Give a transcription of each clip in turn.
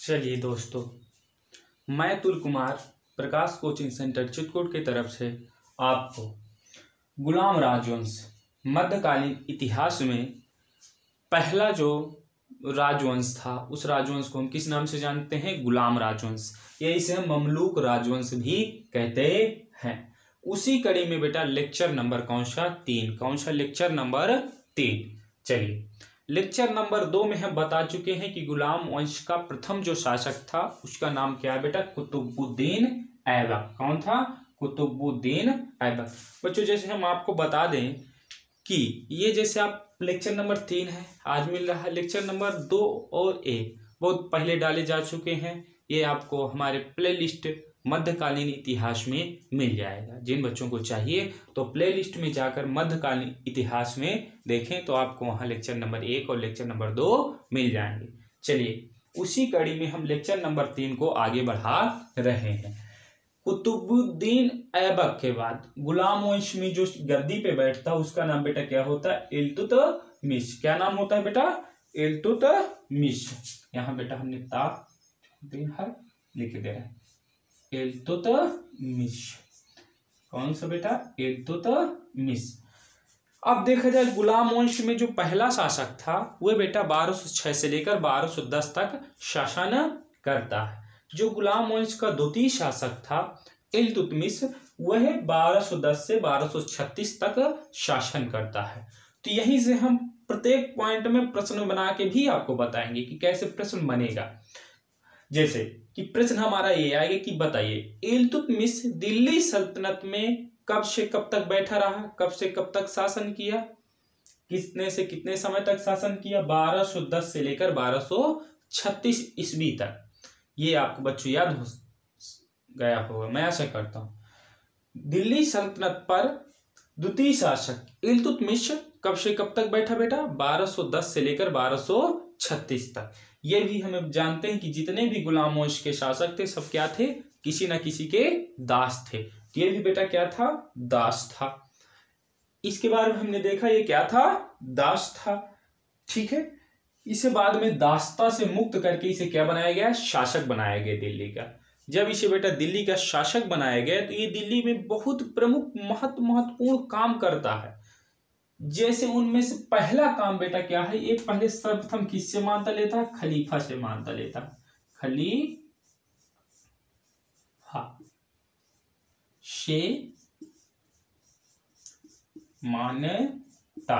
चलिए दोस्तों, मैं अतुल कुमार प्रकाश कोचिंग सेंटर चित्रकूट की तरफ से आपको गुलाम राजवंश मध्यकालीन इतिहास में पहला जो राजवंश था उस राजवंश को हम किस नाम से जानते हैं? गुलाम राजवंश, या इसे हम ममलूक राजवंश भी कहते हैं। उसी कड़ी में बेटा लेक्चर नंबर कौन सा लेक्चर नंबर 3। चलिए, लेक्चर नंबर 2 में हम बता चुके हैं कि गुलाम वंश का प्रथम जो शासक था उसका नाम क्या है बेटा? कुतुबुद्दीन ऐबक। कौन था? कुतुबुद्दीन ऐबक। बच्चों, जैसे हम आपको बता दें कि ये जैसे आप लेक्चर नंबर 3 है आज मिल रहा है, लेक्चर नंबर 2 और 1 बहुत पहले डाले जा चुके हैं। ये आपको हमारे प्लेलिस्ट मध्यकालीन इतिहास में मिल जाएगा। जिन बच्चों को चाहिए तो प्लेलिस्ट में जाकर मध्यकालीन इतिहास में देखें तो आपको वहाँ लेक्चर नंबर 1 और लेक्चर नंबर 2 मिल जाएंगे। चलिए, उसी कड़ी में हम लेक्चर नंबर 3 को आगे बढ़ा रहे हैं। कुतुबुद्दीन ऐबक के बाद गुलाम वंश में जो गद्दी पे बैठता उसका नाम बेटा क्या होता है? इल्तुतमिश। क्या नाम होता है बेटा? इल्तुतमिश। यहाँ बेटा हमने लिख दे रहे हैं इल्तुतमिश। कौन सा बेटा? इल्तुतमिश। अब देखा जाए गुलाम वंश में जो पहला शासक था वह बेटा 1206 से लेकर 1210 तक शासन करता है। जो गुलाम वंश का द्वितीय शासक था इल्तुतमिश, वह 1210 से 1236 तक शासन करता है। तो यहीं से हम प्रत्येक पॉइंट में प्रश्न बना के भी आपको बताएंगे कि कैसे प्रश्न बनेगा। जैसे कि प्रश्न हमारा ये आएगा कि बताइए इल्तुतमिश दिल्ली सल्तनत में कब से कब तक बैठा रहा, कब से कब तक शासन किया, कितने से कितने समय तक शासन किया? 1210 से लेकर 1236 ईस्वी तक। ये आपको बच्चों याद हो गया होगा, मैं आशा करता हूं। दिल्ली सल्तनत पर द्वितीय शासक इल्तुतमिश कब से कब तक बैठा बेटा? 1210 से लेकर 1236 तक। ये भी हम जानते हैं कि जितने भी गुलाम वंश के शासक थे सब क्या थे? किसी न किसी के दास थे। तो ये भी बेटा क्या था? दास था। इसके बारे में हमने देखा ये क्या था? दास था। ठीक है, इसे बाद में दासता से मुक्त करके इसे क्या बनाया गया? शासक बनाया गया दिल्ली का। जब इसे बेटा दिल्ली का शासक बनाया गया तो ये दिल्ली में बहुत प्रमुख महत्वपूर्ण काम करता है। जैसे उनमें से पहला काम बेटा क्या है? ये पहले सर्वप्रथम किससे मानता लेता है? खलीफा से मानता लेता है। खलीफा से मानता।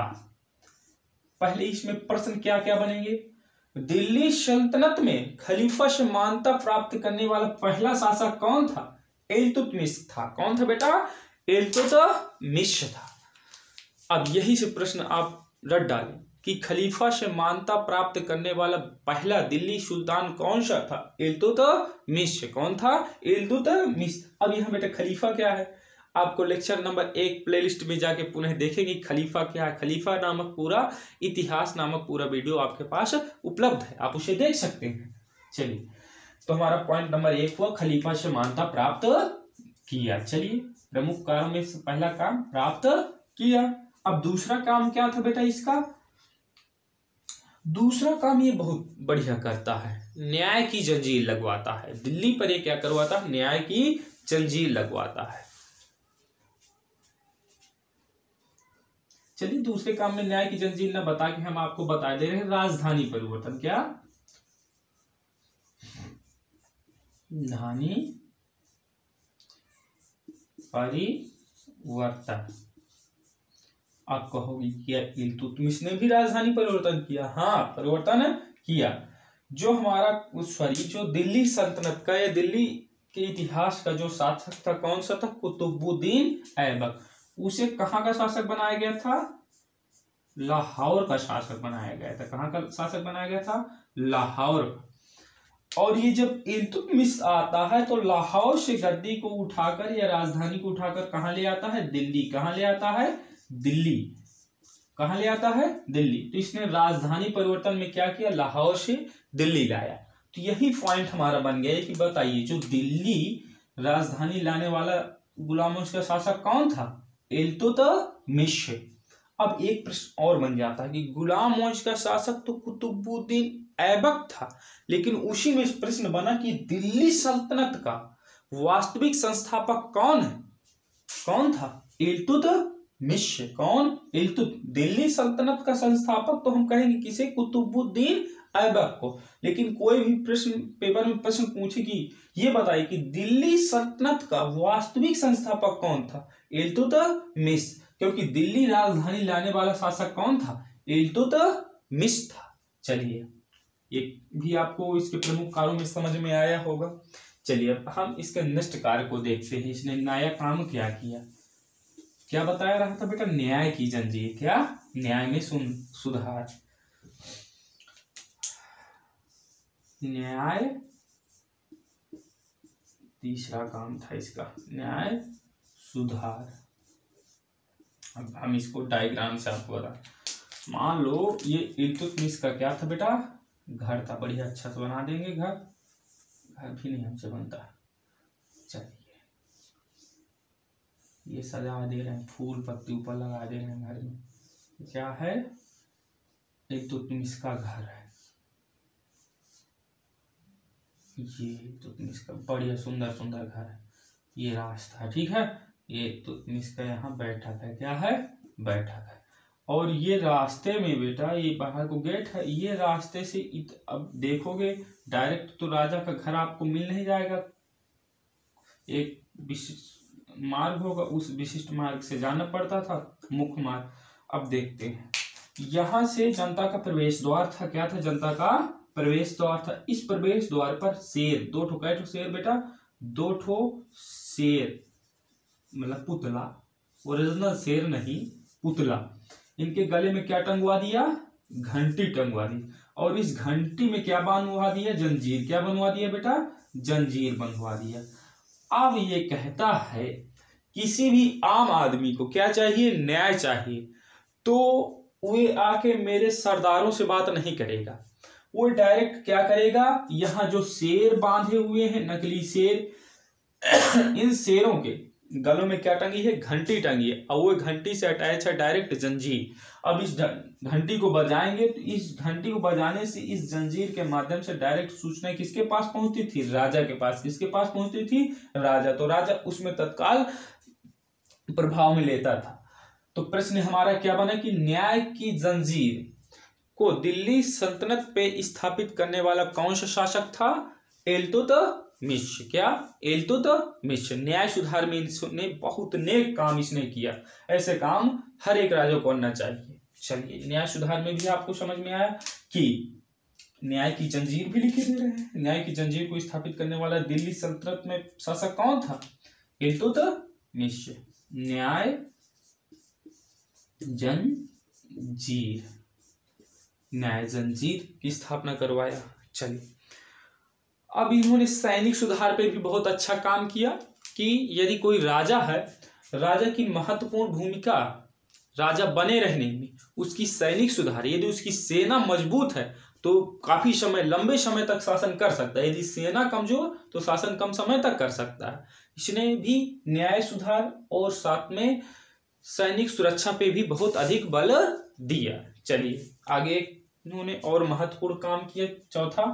पहले इसमें प्रश्न क्या क्या बनेंगे? दिल्ली सल्तनत में खलीफा से मान्यता प्राप्त करने वाला पहला शासक कौन था? इल्तुतमिश था। कौन था बेटा? इल्तुतमिश था। अब यही से प्रश्न आप रट डालें कि खलीफा से मान्यता प्राप्त करने वाला पहला दिल्ली सुल्तान कौन सा था? इल्तुतमिश। कौन था? इल्तुतमिश। अब यहाँ बेटा खलीफा क्या है आपको लेक्चर नंबर 1 प्लेलिस्ट में जाके पुनः देखेंगे खलीफा क्या है। खलीफा नामक पूरा इतिहास नामक पूरा वीडियो आपके पास उपलब्ध है, आप उसे देख सकते हैं। चलिए, तो हमारा पॉइंट नंबर 1 हुआ खलीफा से मान्यता प्राप्त किया। चलिए, प्रमुख कार्यों में से पहला काम प्राप्त किया। अब दूसरा काम क्या था बेटा इसका? दूसरा काम ये बहुत बढ़िया करता है, न्याय की जंजीर लगवाता है। दिल्ली पर ये क्या करवाता है? न्याय की जंजीर लगवाता है। चलिए, दूसरे काम में न्याय की जंजीर न बता के हम आपको बता दे रहे हैं राजधानी परिवर्तन। क्या? राजधानी परिवर्तन। आप कहोगे क्या इल्तुतमिश ने भी राजधानी परिवर्तन किया? हाँ, परिवर्तन किया। जो हमारा जो दिल्ली सल्तनत का या दिल्ली के इतिहास का जो शासक था कौन सा था? कुतुबुद्दीन ऐबक। उसे कहाँ का शासक बनाया गया था? लाहौर का शासक बनाया गया था। कहाँ का शासक बनाया गया था? लाहौर। और ये जब इल्तुतमिश आता है तो लाहौर से गद्दी को उठाकर या राजधानी को उठाकर कहाँ ले आता है? दिल्ली। कहाँ ले आता है? दिल्ली। कहाँ ले आता है? दिल्ली। तो इसने राजधानी परिवर्तन में क्या किया? लाहौर से दिल्ली लाया। तो यही पॉइंट हमारा बन गया कि बताइए जो दिल्ली राजधानी लाने वाला गुलाम वंश का शासक कौन था? इल्तुतमिश। अब एक प्रश्न और बन जाता है कि गुलाम वंश का शासक तो कुतुबुद्दीन ऐबक था। लेकिन उसी में प्रश्न बना कि दिल्ली सल्तनत का वास्तविक संस्थापक कौन है? कौन था? इल्तुतमिश। कौन? दिल्ली सल्तनत का संस्थापक तो हम कहेंगे किसे? कुतुबुद्दीन ऐबक को। लेकिन कोई भी प्रश्न पेपर में प्रश्न पूछे कि ये बताइए कि दिल्ली सल्तनत का वास्तविक संस्थापक कौन था? इल्तुतमिश। क्योंकि दिल्ली राजधानी लाने वाला शासक कौन था? इल्तुतमिश था। चलिए, ये भी आपको इसके प्रमुख कार्यों में समझ में आया होगा। चलिए अब हम इसके नेक्स्ट कार्य को देखते हैं। इसने नया काम क्या किया? क्या बताया रहा था बेटा? न्याय की जंजीर। क्या? न्याय में सुधार। न्याय तीसरा काम था इसका, न्याय सुधार। अब हम इसको डायग्राम से आपको बता, मान लो ये इल्तुतमिश का क्या था बेटा? घर था। बढ़िया अच्छा से बना देंगे घर। घर भी नहीं हमसे बनता। चलिए ये सजा दे रहे हैं, फूल पत्ती ऊपर लगा दे रहे हैं घर में। क्या है? इल्तुतमिश का घर है। ये इल्तुतमिश का बढ़िया सुंदर सुंदर घर है। ये रास्ता, ठीक है। ये इल्तुतमिश का यहाँ बैठक है। क्या है? बैठक है। और ये रास्ते में बेटा, ये बाहर को गेट है। ये रास्ते से अब देखोगे डायरेक्ट तो राजा का घर आपको मिल नहीं जाएगा। एक विशिष्ट मार्ग होगा, उस विशिष्ट मार्ग से जाना पड़ता था, मुख्य मार्ग। अब देखते हैं, यहाँ से जनता का प्रवेश द्वार था। क्या था? जनता का प्रवेश द्वार था। इस प्रवेश द्वार पर शेर, दो ठो, कै ठो शेर बेटा? दो ठो शेर, मतलब पुतला, ओरिजिनल शेर नहीं, पुतला। इनके गले में क्या टंगवा दिया? घंटी टंगवा दी। और इस घंटी में क्या बनवा दिया? जंजीर। क्या बनवा दिया बेटा? जंजीर बनवा दिया। अब ये कहता है किसी भी आम आदमी को क्या चाहिए? न्याय चाहिए। तो वे आके मेरे सरदारों से बात नहीं करेगा, वो डायरेक्ट क्या करेगा? यहाँ जो शेर बांधे हुए हैं, नकली शेर, इन शेरों के गलों में क्या टंगी है? घंटी टंगी है। और वो घंटी से अटैच है डायरेक्ट जंजीर। अब इस घंटी को बजाएंगे तो इस घंटी को बजाने से इस जंजीर के माध्यम से डायरेक्ट सूचना किसके पास पहुंचती थी? राजा के पास। किसके पास पहुंचती थी? राजा। तो राजा उसमें तत्काल प्रभाव में लेता था। तो प्रश्न हमारा क्या बना कि न्याय की जंजीर को दिल्ली सल्तनत पे स्थापित करने वाला कौन सा शासक था? इल्तुतमिश। क्या? इल्तुतमिश। न्याय सुधार में इसने बहुत नेक काम इसने किया। ऐसे काम हर एक राजा को करना चाहिए। चलिए, न्याय सुधार में भी आपको समझ में आया कि न्याय की जंजीर भी लिखे दे रहे हैं। न्याय की जंजीर को स्थापित करने वाला दिल्ली सल्तनत में शासक कौन था? इल्तुतमिश। न्याय जंजीर, न्याय जंजीर की स्थापना करवाया। चलिए, अब इन्होंने सैनिक सुधार पे भी बहुत अच्छा काम किया कि यदि कोई राजा है, राजा की महत्वपूर्ण भूमिका राजा बने रहने में उसकी सैनिक सुधार। यदि उसकी सेना मजबूत है तो काफी समय, लंबे समय तक शासन कर सकता है। यदि सेना कमजोर तो शासन कम समय तक कर सकता है। इसने भी न्याय सुधार और साथ में सैनिक सुरक्षा पे भी बहुत अधिक बल दिया। चलिए आगे इन्होंने और महत्वपूर्ण काम किया। चौथा,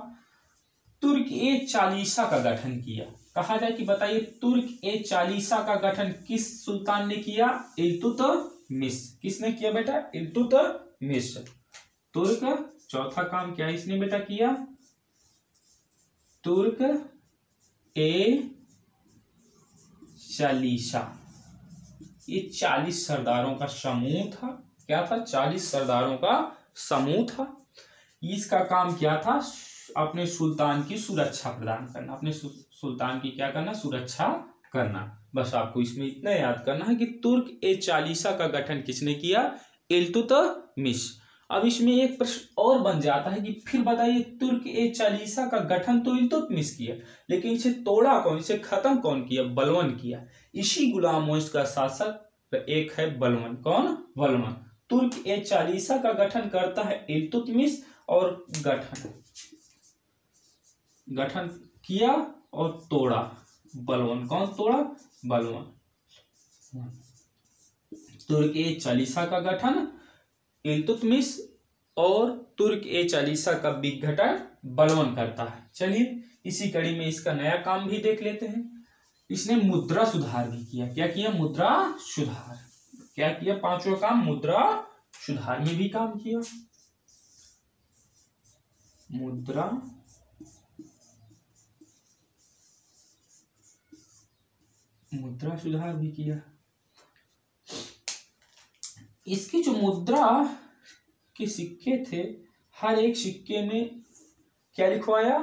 तुर्क-ए-चालीसा का गठन किया। कहा जाए कि बताइए तुर्क-ए-चालीसा का गठन किस सुल्तान ने किया? इल्तुतमिश। किसने किया बेटा? इल्तुतमिश। तुर्क, चौथा काम क्या इसने बेटा किया? तुर्क-ए-चालीसा। ये 40 सरदारों का समूह था। क्या था? 40 सरदारों का समूह था। इसका काम क्या था? अपने सुल्तान की सुरक्षा प्रदान करना। अपने सुल्तान की क्या करना? सुरक्षा करना। बस आपको इसमें इतना याद करना है कि तुर्क-ए-चालीसा का गठन किसने किया? इल्तुतमिश। अब इसमें एक प्रश्न और बन जाता है कि फिर बताइए तुर्क-ए-चालीसा का गठन तो इल्तुतमिश किया, लेकिन इसे तोड़ा कौन? इसे खत्म कौन किया? बलवन किया। इसी गुलाम वंश का शासक एक है बलवन। कौन? बलवन। तुर्क-ए-चालीसा का गठन करता है इल्तुतमिश और गठन किया और तोड़ा बलवन। कौन तोड़ा? बलवन। तुर्क-ए-चालीसा का गठन इल्तुतमिश और तुर्क ए चालीसा का विघटन बलवन करता है। चलिए इसी कड़ी में इसका नया काम भी देख लेते हैं। इसने मुद्रा सुधार भी किया। क्या किया? मुद्रा सुधार। क्या किया? पांचवा काम मुद्रा सुधार में भी काम किया। मुद्रा सुधार भी किया। इसकी जो मुद्रा के सिक्के थे, हर एक सिक्के में क्या लिखवाया?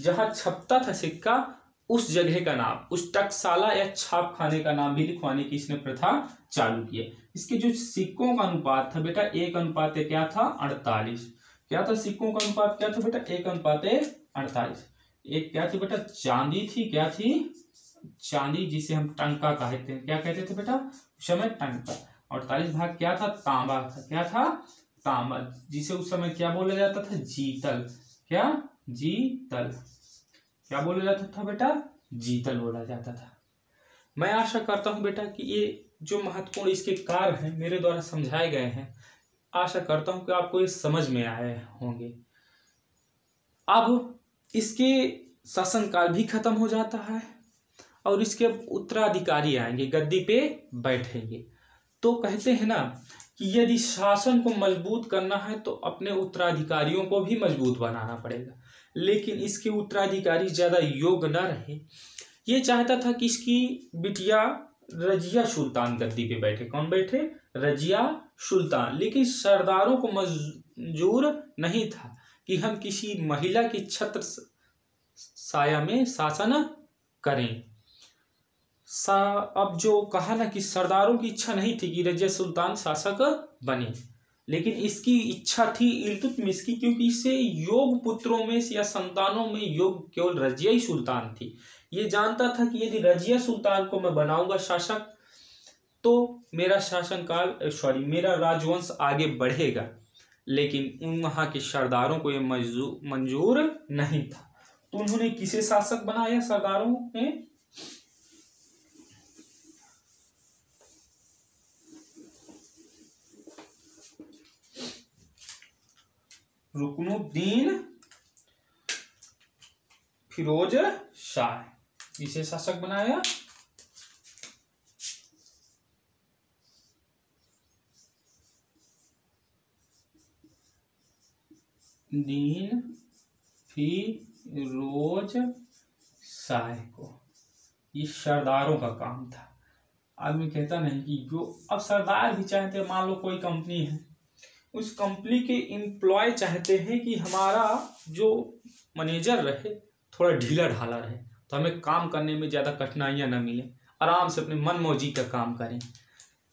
जहां छपता था सिक्का उस जगह का नाम, उस टकसाला या छाप खाने का नाम भी लिखवाने की इसने प्रथा चालू की है। इसके जो सिक्कों का अनुपात था बेटा 1:, क्या था? 48। क्या था सिक्कों का अनुपात? क्या था बेटा? 1:48। एक क्या थी बेटा? चांदी थी। क्या थी? चांदी, जिसे हम टंका कहते हैं। क्या कहते थे बेटा उस समय? टंका। 48 भाग क्या था? तांबा था। क्या था? तांबा, जिसे उस समय क्या बोला जाता था? जीतल। क्या? जीतल। क्या बोला जाता था बेटा? जीतल बोला जाता था। मैं आशा करता हूं बेटा कि ये जो महत्वपूर्ण इसके कार्य हैं मेरे द्वारा समझाए गए हैं, आशा करता हूं कि आपको ये समझ में आए होंगे। अब इसके शासनकाल भी खत्म हो जाता है और इसके उत्तराधिकारी आएंगे, गद्दी पे बैठेंगे। तो कहते हैं ना कि यदि शासन को मजबूत करना है तो अपने उत्तराधिकारियों को भी मजबूत बनाना पड़ेगा। लेकिन इसके उत्तराधिकारी ज्यादा योग्य न रहे। ये चाहता था कि इसकी बिटिया रजिया सुल्तान गद्दी पे बैठे। कौन बैठे? रजिया सुल्तान। लेकिन सरदारों को मंजूर नहीं था कि हम किसी महिला की छत्र साया में शासन करें। अब जो कहा ना कि सरदारों की इच्छा नहीं थी कि रजिया सुल्तान शासक बने, लेकिन इसकी इच्छा थी इल्तुतमिश की, क्योंकि इसे योग्य पुत्रों में या संतानों में योग्य केवल रजिया ही सुल्तान थी। ये जानता था कि यदि रजिया सुल्तान को मैं बनाऊंगा शासक तो मेरा शासनकाल मेरा राजवंश आगे बढ़ेगा। लेकिन वहां के सरदारों को यह मंजूर नहीं था। तो उन्होंने किसे शासक बनाया? सरदारों ने रुकनुद्दीन फिरोज शाह इसे शासक बनाया। दीन फिरोज शाह को। ये सरदारों का काम था। आदमी कहता नहीं कि जो अब सरदार भी चाहते, मान लो कोई कंपनी है, उस कंपनी के एम्प्लॉय चाहते हैं कि हमारा जो मैनेजर रहे थोड़ा ढीला ढाला रहे, तो हमें काम करने में ज़्यादा कठिनाइयां न मिले, आराम से अपने मन मौजी का काम करें।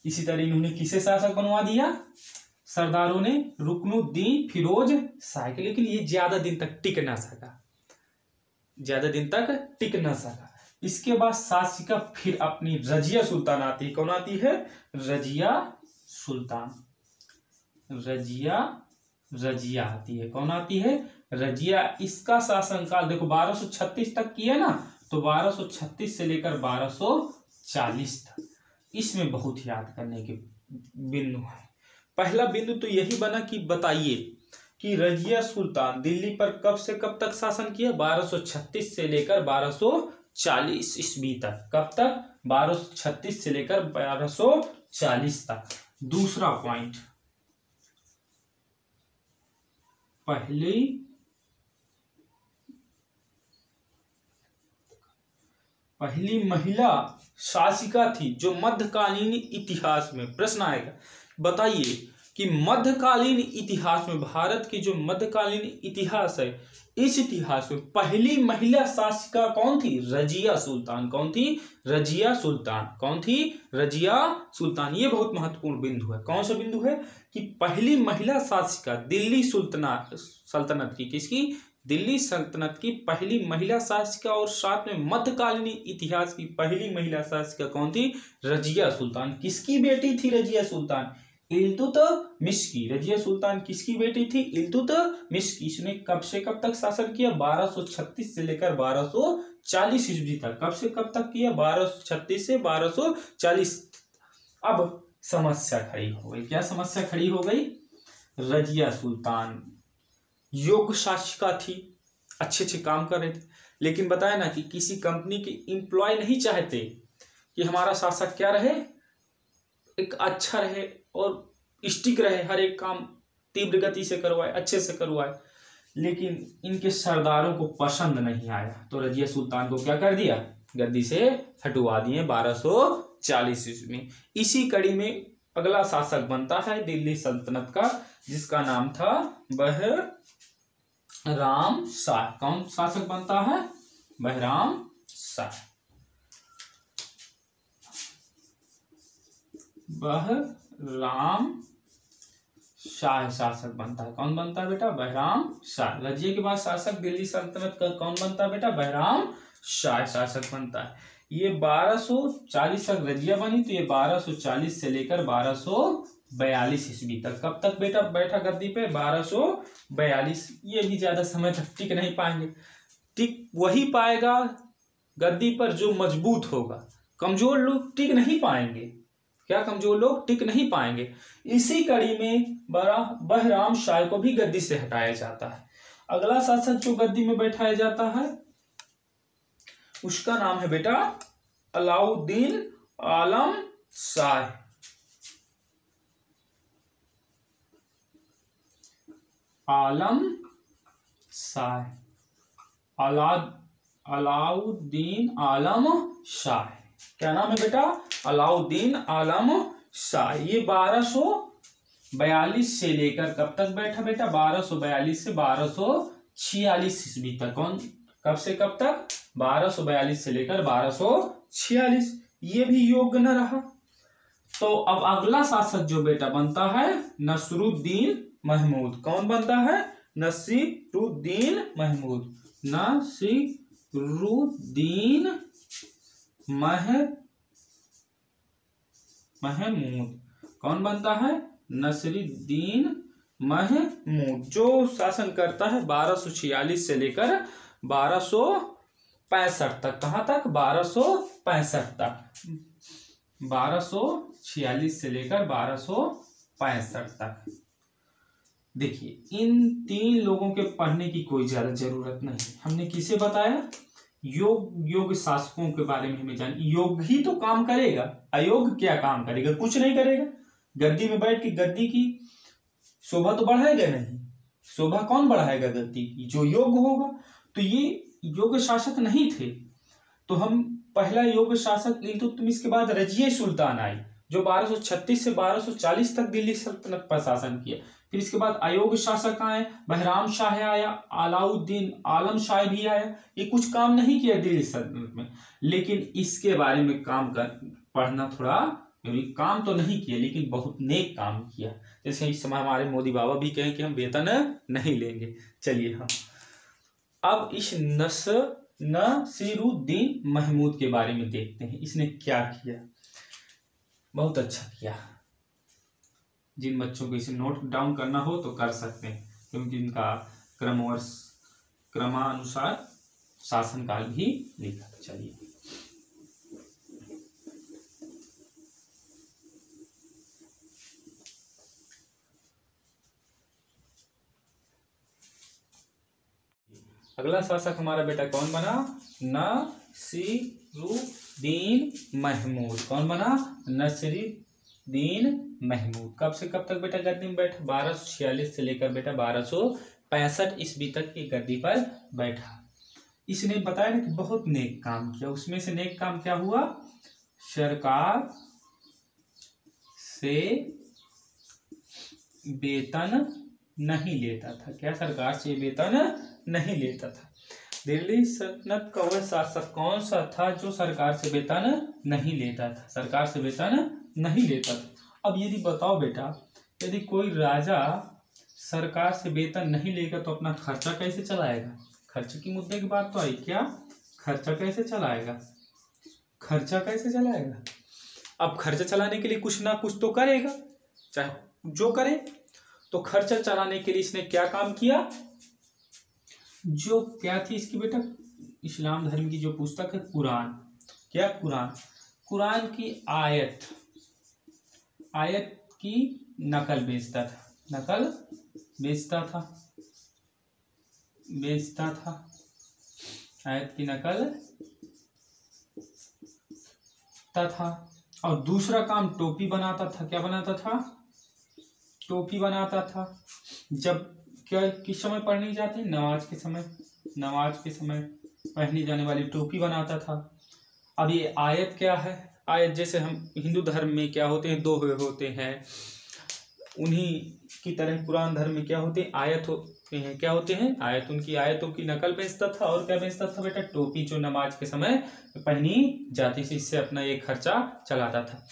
इसी तरह इन्होंने किसे शासक बनवा दिया? सरदारों ने रुकनुद्दीन फिरोज शाह। लेकिन ये ज़्यादा दिन तक टिक ना सका। इसके बाद शासिका फिर अपनी रजिया सुल्तान आती है। कौन आती है? रजिया सुल्तान। रजिया आती है। कौन आती है? रजिया। इसका शासनकाल देखो 1236 तक किया ना, तो 1236 से लेकर 1240 तक। इसमें बहुत याद करने के बिंदु है। पहला बिंदु तो यही बना कि बताइए कि रजिया सुल्तान दिल्ली पर कब से कब तक शासन किया? 1236 से लेकर 1240 ईस्वी तक। कब तक? 1236 से लेकर 1240 तक। दूसरा पॉइंट, पहली महिला शासिका थी जो मध्यकालीन इतिहास में, प्रश्न आएगा बताइए कि मध्यकालीन इतिहास में, भारत की जो मध्यकालीन इतिहास है, इस इतिहास में पहली महिला शासिका कौन थी? रजिया सुल्तान। कौन थी? रजिया सुल्तान। कौन थी? रजिया सुल्तान। ये बहुत महत्वपूर्ण बिंदु है। कौन सा बिंदु है? कि पहली महिला शासिका दिल्ली सल्तनत की, किसकी? दिल्ली सल्तनत की पहली महिला शासिका, और साथ में मध्यकालीन इतिहास की पहली महिला शासिका कौन थी? रजिया सुल्तान। किसकी बेटी थी रजिया सुल्तान? इल्तुतमिश की। रजिया सुल्तान किसकी बेटी थी? इल्तुतमिश की। इसने कब से कब तक शासन किया? 1236 से लेकर 1240 ईस्वी तक। कब से कब तक किया? 1236 से 1240। अब समस्या खड़ी हो गई। क्या समस्या खड़ी हो गई? रजिया सुल्तान योग्य शासिका थी, अच्छे अच्छे काम कर रहे थे, लेकिन बताया ना कि किसी कंपनी के एम्प्लॉय नहीं चाहते कि हमारा शासक क्या रहे, एक अच्छा रहे और स्टिक रहे, हर एक काम तीव्र गति से करवाए, अच्छे से करवाए। लेकिन इनके सरदारों को पसंद नहीं आया, तो रजिया सुल्तान को क्या कर दिया, गद्दी से हटवा दिए 1240 ईस्वी में। इसी कड़ी में अगला शासक बनता है दिल्ली सल्तनत का, जिसका नाम था बहराम शाह। कौन शासक बनता है, बहराम शाह। बहराम शाह शासक बनता है। कौन बनता है बेटा, बहराम शाह। रजिया के बाद शासक दिल्ली सल्तनत का कौन बनता है बेटा, बहराम शाह शासक बनता है। ये 1240 तक रजिया बनी, तो ये 1240 से लेकर 1242 ईस्वी तक, कब तक बेटा बैठा गद्दी पे, 1242। ये भी ज्यादा समय तक टिक नहीं पाएंगे। टिक वही पाएगा गद्दी पर जो मजबूत होगा, कमजोर लोग टिक नहीं पाएंगे। क्या कमजोर लोग टिक नहीं पाएंगे। इसी कड़ी में बहराम शाह को भी गद्दी से हटाया जाता है। अगला शासक जो गद्दी में बैठाया जाता है उसका नाम है बेटा अलाउद्दीन आलम शाह। आलम शाह, अलाउद्दीन आलम शाह। क्या नाम है बेटा, अलाउद्दीन आलम शाह। ये 1242 से लेकर कब तक बैठा बेटा, 1242 से 1246 ईस्वी तक। कौन, कब से कब तक, 1242 से लेकर 1246। ये भी योग्य न रहा। तो अब अगला शासक जो बेटा बनता है नसरुद्दीन महमूद। कौन बनता है, नसीरुद्दीन महमूद। नसीरुद्दीन महमूद। कौन बनता है, नसीरुद्दीन महमूद, जो शासन करता है 1246 से लेकर 1265 तक। कहां तक, 1265 तक। 1246 से लेकर 1265 तक। देखिए इन तीन लोगों के पढ़ने की कोई ज्यादा जरूरत नहीं। हमने किसे बताया, योग्य शासकों के बारे में हमें जान। योग्य ही तो काम करेगा, अयोग्य क्या काम करेगा, कुछ नहीं करेगा। गद्दी में बैठ के गद्दी की शोभा तो बढ़ाएगा नहीं। शोभा कौन बढ़ाएगा गद्दी की, जो योग्य होगा। तो ये योग्य शासक नहीं थे। तो हम पहला योग्य शासक इल्तुतमिश के बाद रजिया सुल्तान आई, जो 1236 से 1240 तक दिल्ली सल्तनत पर शासन किया। फिर इसके बाद अयोग्य शासक आए, बहराम शाह आया, अलाउद्दीन आलम शाह भी आया। ये कुछ काम नहीं किया दिल्ली सल्तनत में, लेकिन इसके बारे में पढ़ना थोड़ा, काम तो नहीं किया लेकिन बहुत नेक काम किया। जैसे इस समय हमारे मोदी बाबा भी कहें कि हम वेतन नहीं लेंगे। चलिए हम अब इस नसीरुद्दीन महमूद के बारे में देखते हैं, इसने क्या किया। बहुत अच्छा किया। जिन बच्चों को इसे नोट डाउन करना हो तो कर सकते हैं, क्योंकि इनका क्रमानुसार शासनकाल भी लिखा। चलिए अगला शासक हमारा बेटा कौन बना, नसीरुद्दीन महमूद। कौन बना, नसीरुद्दीन महमूद। कब से कब तक बेटा गद्दी में बैठा, 1246 से लेकर बेटा 1265 ईस्वी तक की गद्दी पर बैठा। इसने बताया ना कि बहुत नेक काम किया। उसमें से नेक काम क्या हुआ, सरकार से वेतन नहीं लेता था। क्या, सरकार से वेतन नहीं लेता था। दिल्ली सल्तनत का वह शासक कौन सा था जो सरकार से वेतन नहीं लेता था, सरकार से वेतन नहीं लेता था। अब यदि बताओ बेटा, यदि कोई राजा सरकार से वेतन नहीं लेगा तो अपना खर्चा कैसे चलाएगा। खर्चे की मुद्दे की बात तो आई। क्या, खर्चा कैसे चलाएगा, खर्चा कैसे चलाएगा। अब खर्चा चलाने के लिए कुछ ना कुछ तो करेगा, चाहे जो करे। तो खर्चा चलाने के लिए इसने क्या काम किया, जो क्या थी इसकी बेटा, इस्लाम धर्म की जो पुस्तक है कुरान। क्या, कुरान की आयत की नकल बेचता था। नकल बेचता था, आयत की नकल था। और दूसरा काम टोपी बनाता था। क्या बनाता था? टोपी बनाता था। जब क्या किस समय पढ़नी जाती? नमाज के समय पहनी जाने वाली टोपी बनाता था। अब ये आयत क्या है? आयत जैसे हम हिंदू धर्म में क्या होते हैं? दोहे होते हैं, उन्हीं की तरह कुरान धर्म में क्या होते हैं? आयत होते हैं। क्या होते हैं? आयत। उनकी आयतों की नकल बेचता था। और क्या बेचता था बेटा? टोपी, जो नमाज के समय पहनी जाती थी, इससे अपना एक खर्चा चलाता था।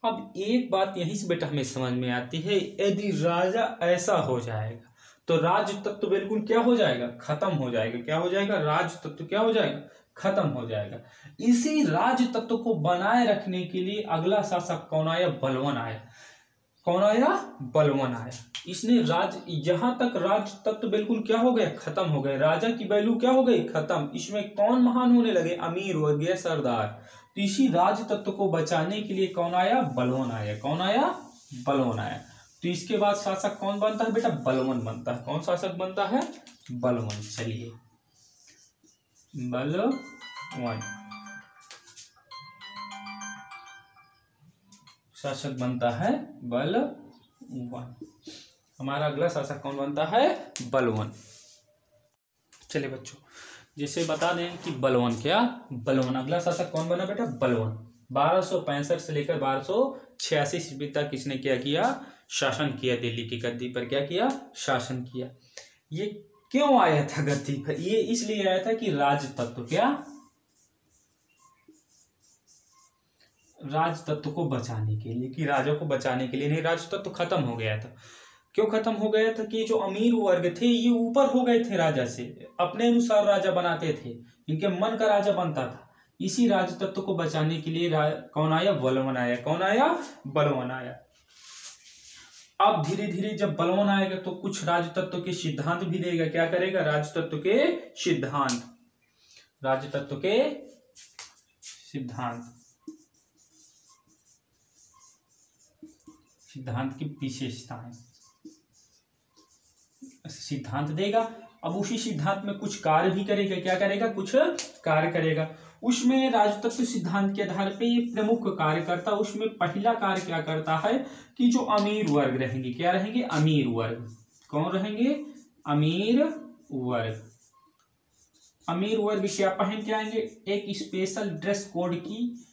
अब एक बात यहीं से बेटा हमें समझ में आती है, यदि राजा ऐसा हो जाएगा तो राज तत्व बिल्कुल क्या हो जाएगा? खत्म हो जाएगा। क्या हो जाएगा? राज तत्व क्या हो जाएगा? खत्म हो जाएगा। इसी राज तत्व को बनाए रखने के लिए अगला शासक कौन आया? बलवन आया। कौन आया? बलवन आया। इसने यहाँ तक राज तत्व बिल्कुल क्या हो गया? खत्म हो गए। राजा की वैल्यू क्या हो गई? खत्म। इसमें कौन महान होने लगे? अमीर वर्गीय सरदार। तो इसी राज तत्व को बचाने के लिए कौन आया? बलवन आया। कौन आया? बलवन आया। तो इसके बाद शासक कौन बनता है बेटा? बलवन बनता है। कौन शासक बनता है? बलवन। चलिए, बलवन शासक बनता है बलवन। हमारा अगला शासक कौन बनता है? बलवन। चलिए बच्चों, जैसे बता दें कि बलवन क्या? बलवन। अगला शासक कौन बना बेटा? बलवन। 1265 से लेकर 1286 ईस्वी तक इसने क्या किया? शासन किया। दिल्ली की गद्दी पर क्या किया? शासन किया। ये क्यों आया था गद्दी पर? ये इसलिए आया था कि राज तत्व क्या? राज तत्व को बचाने के लिए, कि राजा को बचाने के लिए। नहीं, राज तत्व खत्म हो गया था। क्यों खत्म हो गया था? कि जो अमीर वर्ग थे ये ऊपर हो गए थे राजा से, अपने अनुसार राजा बनाते थे, इनके मन का राजा बनता था। इसी राज तत्व को बचाने के लिए कौन आया? बलवन आया। कौन आया? बलवन आया। अब धीरे धीरे जब बलवन आएगा तो कुछ राज तत्व के सिद्धांत भी देगा। क्या करेगा? राज तत्व के सिद्धांत। राज तत्व के सिद्धांत, सिद्धांत की विशेषताएं, सिद्धांत देगा। अब उसी सिद्धांत में कुछ कार्य भी करेगा। क्या करेगा? कुछ कार्य करेगा। उसमें राजतत्व सिद्धांत के आधार पे ये प्रमुख कार्य करता है। उसमें पहला कार्य क्या करता है कि जो अमीर वर्ग रहेंगे, क्या रहेंगे? अमीर वर्ग। कौन रहेंगे? अमीर वर्ग। अमीर वर्ग क्या पहन के आएंगे? एक स्पेशल ड्रेस कोड की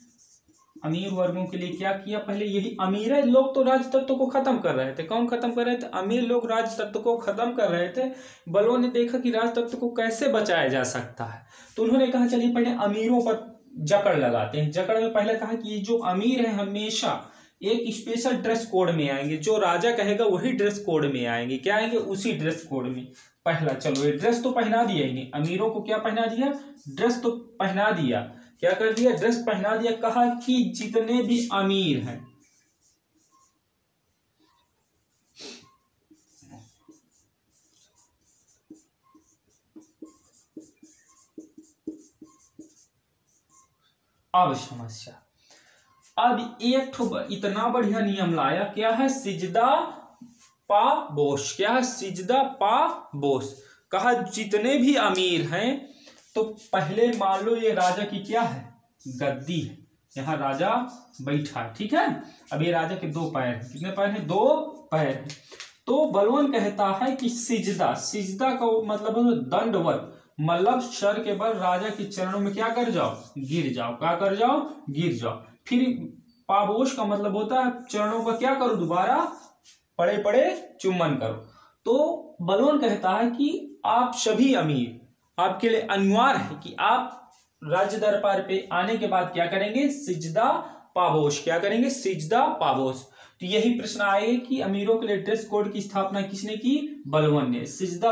अमीर वर्गों के लिए क्या किया? पहले यही अमीर लोग तो राज तत्व को खत्म कर रहे थे। कौन खत्म कर रहे थे? अमीर लोग राज तत्व को खत्म कर रहे थे। बलवन ने देखा कि राज तत्व को कैसे बचाया जा सकता है, तो उन्होंने कहा चलिए पहले अमीरों पर जकड़ लगाते हैं। जकड़ में पहले कहा कि ये जो अमीर है हमेशा एक स्पेशल ड्रेस कोड में आएंगे। जो राजा कहेगा वही ड्रेस कोड में आएंगे। क्या आएंगे? उसी ड्रेस कोड में। पहला चलो ये ड्रेस तो पहना दिया इन्हें, अमीरों को क्या पहना दिया? ड्रेस तो पहना दिया। क्या कर दिया? ड्रेस पहना दिया। कहा कि जितने भी अमीर हैं, अब समस्या, अब एक इतना बढ़िया नियम लाया। क्या है? सिजदा पा बोश। क्या है? सिजदा पा बोश। कहा जितने भी अमीर हैं, तो पहले मान लो ये राजा की क्या है? गद्दी है। यहाँ राजा बैठा है, ठीक है। अब ये राजा के 2 पैर हैं। कितने पैर हैं? 2 पैर हैं। तो बलवन कहता है कि सिजदा, सिजदा का मतलब है दंडवत, मतलब सर के बल राजा के चरणों में क्या कर जाओ? गिर जाओ। क्या कर जाओ? गिर जाओ। फिर पाबोश का मतलब होता है चरणों का क्या करो? दोबारा पड़े पड़े चुम्बन करो। तो बलवन कहता है कि आप सभी अमीर, आपके लिए अनिवार्य है कि आप राज्य दरबार पे आने के बाद क्या करेंगे? सिजदा पाबोश। क्या करेंगे? सिजदा पाबोश। तो यही प्रश्न आए कि अमीरों के लिए ड्रेस कोड की स्थापना किसने की? बलवन ने। सिजदा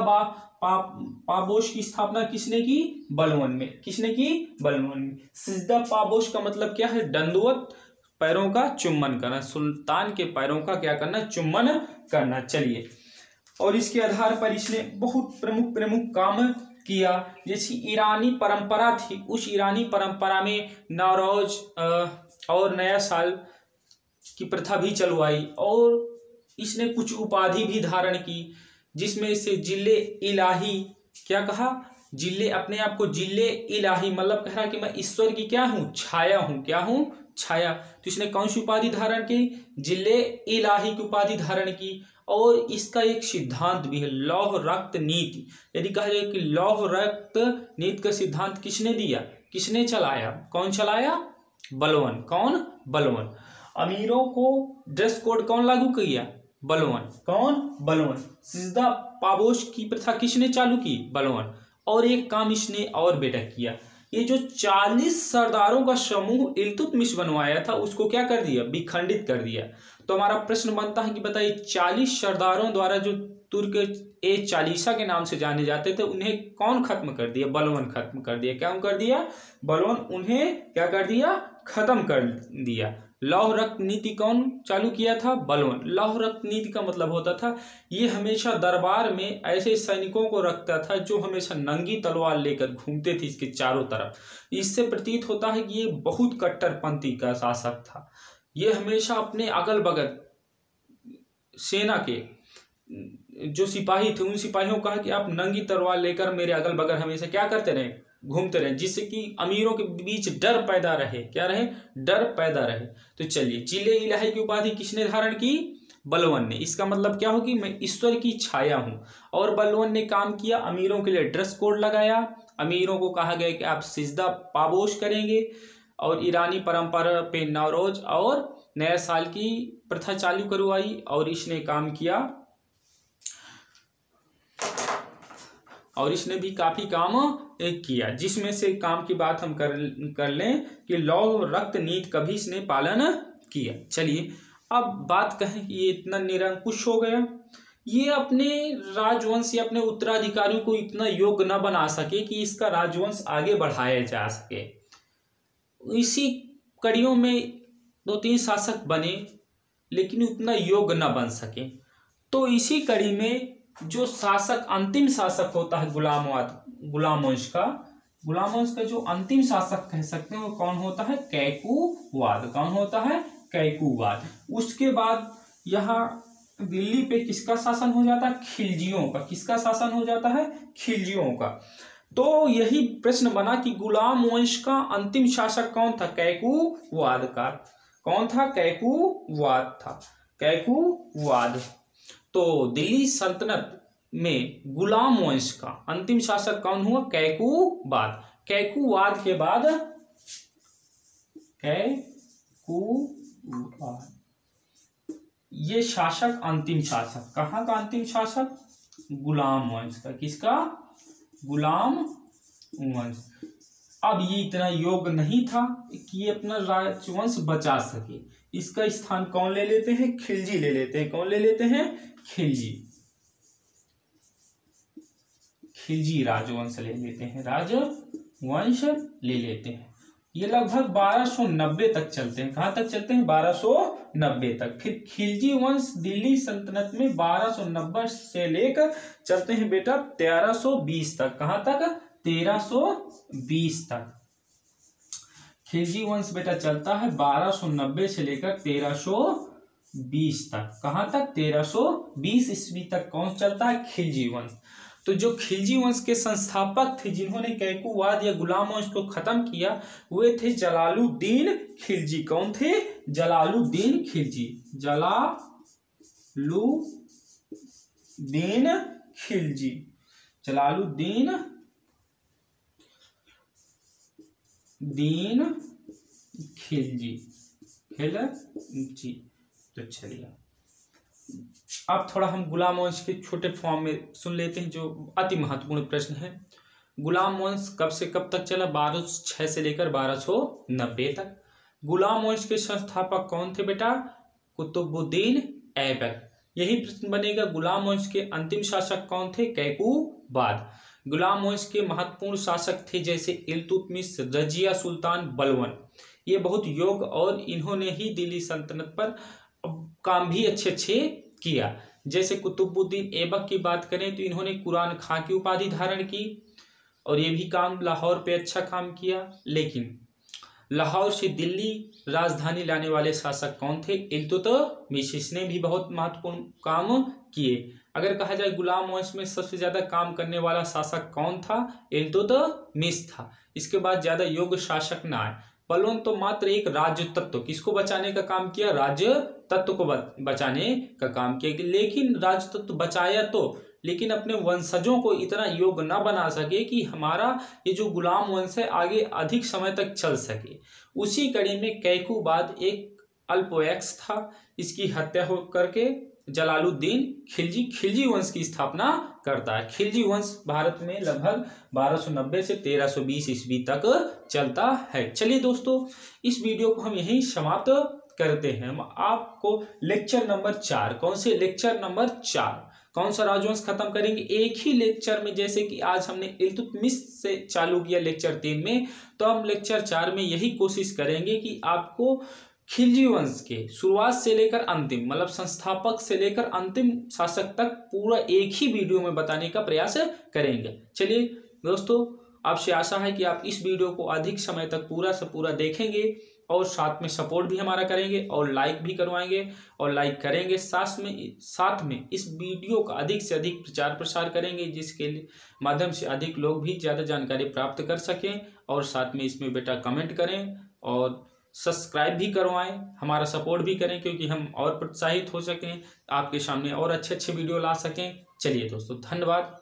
पाबोश की स्थापना किसने की? बलवन में। किसने की? बलवन में। सिजदा पाबोश का मतलब क्या है? दंडवत, पैरों का चुम्बन करना। सुल्तान के पैरों का क्या करना? चुम्बन करना। चलिए, और इसके आधार पर इसने बहुत प्रमुख काम किया। जैसी ईरानी परंपरा थी, उस ईरानी परंपरा में नौरोज और नया साल की प्रथा भी चलवाई। और इसने कुछ उपाधि भी धारण की, जिसमें से जिले इलाही, क्या कहा, जिले, अपने आप को जिले इलाही मतलब कह रहा कि मैं ईश्वर की क्या हूं, छाया हूं, क्या हूं, छाया। तो इसने कौन सी उपाधि धारण की, जिले इलाही की उपाधि धारण की। और इसका एक सिद्धांत भी है, लौह रक्त नीति। यदि कहा जाए कि लौह रक्त नीति का सिद्धांत किसने दिया, किसने चलाया, कौन चलाया, बलवन। कौन, बलवन। अमीरों को ड्रेस कोड कौन लागू किया, बलवन। कौन, बलवन। सिजदा पाबोश की प्रथा किसने चालू की, बलवन। और एक काम इसने और बेटा किया, ये जो 40 सरदारों का समूह इल्तुतमिश बनवाया था उसको क्या कर दिया, विखंडित कर दिया। तो हमारा प्रश्न बनता है कि बताइए 40 सरदारों द्वारा जो तुर्क ए चालीसा के नाम से जाने जाते थे उन्हें कौन खत्म कर दिया, बलवन खत्म कर दिया। क्या कर दिया, बलवन उन्हें क्या कर दिया, खत्म कर दिया। लौह रक्त नीति कौन चालू किया था, बलवन। लौह रक्त नीति का मतलब होता था ये हमेशा दरबार में ऐसे सैनिकों को रखता था जो हमेशा नंगी तलवार लेकर घूमते थे इसके चारों तरफ। इससे प्रतीत होता है कि ये बहुत कट्टरपंथी का शासक था। ये हमेशा अपने अगल बगल सेना के जो सिपाही थे उन सिपाहियों को कहा कि आप नंगी तलवार लेकर मेरे अगल बगल हमेशा क्या करते रहे, घूमते रहे, जिससे कि अमीरों के बीच डर पैदा रहे, क्या रहे, डर पैदा रहे। तो चलिए, जिले इलाही की उपाधि किसने धारण की, बलवन ने। इसका मतलब क्या होगी, मैं ईश्वर की छाया हूं। और बलवन ने काम किया, अमीरों के लिए ड्रेस कोड लगाया, अमीरों को कहा गया कि आप सिजदा पाबोश करेंगे, और ईरानी परंपरा पे नवरोज और नया साल की प्रथा चालू करवाई। और इसने काम किया, और इसने भी काफी काम किया, जिसमें से काम की बात हम कर लें कि लौह रक्त नीति का भी इसने पालन किया। चलिए अब बात कहें कि ये इतना निरंकुश हो गया, ये अपने राजवंश या अपने उत्तराधिकारियों को इतना योग्य न बना सके कि इसका राजवंश आगे बढ़ाया जा सके। इसी कड़ियों में 2-3 शासक बने लेकिन उतना योग्य न बन सके। तो इसी कड़ी में जो शासक, अंतिम शासक होता है गुलाम वंश का जो अंतिम शासक कह सकते हैं वो कौन होता है, कैकूवाद। कौन होता है, कैकूवाद। उसके बाद यहाँ दिल्ली पे किसका शासन हो जाता है, खिलजियों का। किसका शासन हो जाता है, खिलजियों का। तो यही प्रश्न बना कि गुलाम वंश का अंतिम शासक कौन था, कैकूवाद का। कौन था, कैकूवाद था, कैकूवाद। तो दिल्ली सल्तनत में गुलाम वंश का अंतिम शासक कौन हुआ, कैकूवाद। कैकूवाद के बाद ये शासक अंतिम शासक, कहाँ का अंतिम शासक, गुलाम वंश का। किसका, गुलाम वंश। अब ये इतना योग्य नहीं था कि ये अपना राजवंश बचा सके। इसका स्थान कौन ले लेते हैं, खिलजी ले लेते हैं। कौन ले लेते हैं, खिलजी। खिलजी राजवंश ले लेते हैं, राजवंश ले लेते हैं। ये लगभग 1290 तक चलते हैं। कहां तक चलते हैं, 1290 तक। फिर खिलजी वंश दिल्ली सल्तनत में 1290 से लेकर चलते हैं बेटा 1320 तक। कहां तक, 1320 तक। खिलजी वंश बेटा चलता है 1290 से लेकर 1320 तक। कहां तक, 1320 ईस्वी तक कौन चलता है, खिलजी वंश। तो जो खिलजी वंश के संस्थापक थे जिन्होंने कैकूवाद या गुलाम वंश को खत्म किया वे थे जलालुद्दीन खिलजी। कौन थे, जलालुद्दीन खिलजी। जलालुद्दीन खिलजी, जलालुद्दीन खिलजी। तो चलिए अब थोड़ा हम गुलाम वंश के छोटे फॉर्म में सुन लेते हैं जो अति महत्वपूर्ण प्रश्न है। गुलाम वंश कब से कब तक चला, 1206 से लेकर 1290 तक। गुलाम वंश के संस्थापक कौन थे बेटा, कुतुबुद्दीन ऐबक। यही प्रश्न बनेगा, गुलाम वंश के अंतिम शासक कौन थे, कैकूबाद। गुलाम वंश के महत्वपूर्ण शासक थे जैसे इल्तुतमिश, रजिया सुल्तान, बलवन। ये बहुत योग्य और इन्होंने ही दिल्ली सल्तनत पर काम भी अच्छे किया। जैसे कुतुबुद्दीन ऐबक की बात करें तो इन्होंने कुरान खां की उपाधि धारण की और ये भी काम लाहौर पे अच्छा काम किया। लेकिन लाहौर से दिल्ली राजधानी लाने वाले शासक कौन थे? इल्तुतमिश। इसने भी बहुत महत्वपूर्ण काम किए। अगर कहा जाए गुलाम वंश में सबसे ज्यादा काम करने वाला शासक कौन था? इल्तुतमिश था। इसके बाद ज्यादा योग्य शासक ना आए। बलवंत तो मात्र एक राज्य तत्व, किसको बचाने का काम किया? राज्य तत्व को बचाने का काम किया, लेकिन राज्य तत्व बचाया तो, लेकिन अपने वंशजों को इतना योग्य न बना सके कि हमारा ये जो गुलाम वंश है आगे अधिक समय तक चल सके। उसी कड़ी में कैकूबाद एक अल्पवयस्क था। इसकी हत्या हो करके जलालुद्दीन खिलजी वंश की स्थापना करता है। खिलजी वंश भारत में लगभग 1290 से 1320 ईस्वी तक चलता है। चलिए दोस्तों, इस वीडियो को हम यहीं समाप्त करते हैं। हम आपको लेक्चर नंबर 4, कौन से लेक्चर नंबर 4 कौन सा राजवंश खत्म करेंगे एक ही लेक्चर में। जैसे कि आज हमने इल्तुतमिश से चालू किया लेक्चर 3 में, तो हम लेक्चर 4 में यही कोशिश करेंगे कि आपको खिलजी वंश के शुरुआत से लेकर अंतिम, मतलब संस्थापक से लेकर अंतिम शासक तक पूरा एक ही वीडियो में बताने का प्रयास करेंगे। चलिए दोस्तों, आपसे आशा है कि आप इस वीडियो को अधिक समय तक पूरा से पूरा देखेंगे और साथ में सपोर्ट भी हमारा करेंगे और लाइक भी करवाएंगे और लाइक करेंगे। साथ में इस वीडियो का अधिक से अधिक प्रचार प्रसार करेंगे, जिसके माध्यम से अधिक लोग भी ज़्यादा जानकारी प्राप्त कर सकें। और साथ में इसमें बेटा कमेंट करें और सब्सक्राइब भी करवाएं, हमारा सपोर्ट भी करें, क्योंकि हम और प्रोत्साहित हो सकें, आपके सामने और अच्छे अच्छे वीडियो ला सकें। चलिए दोस्तों, धन्यवाद।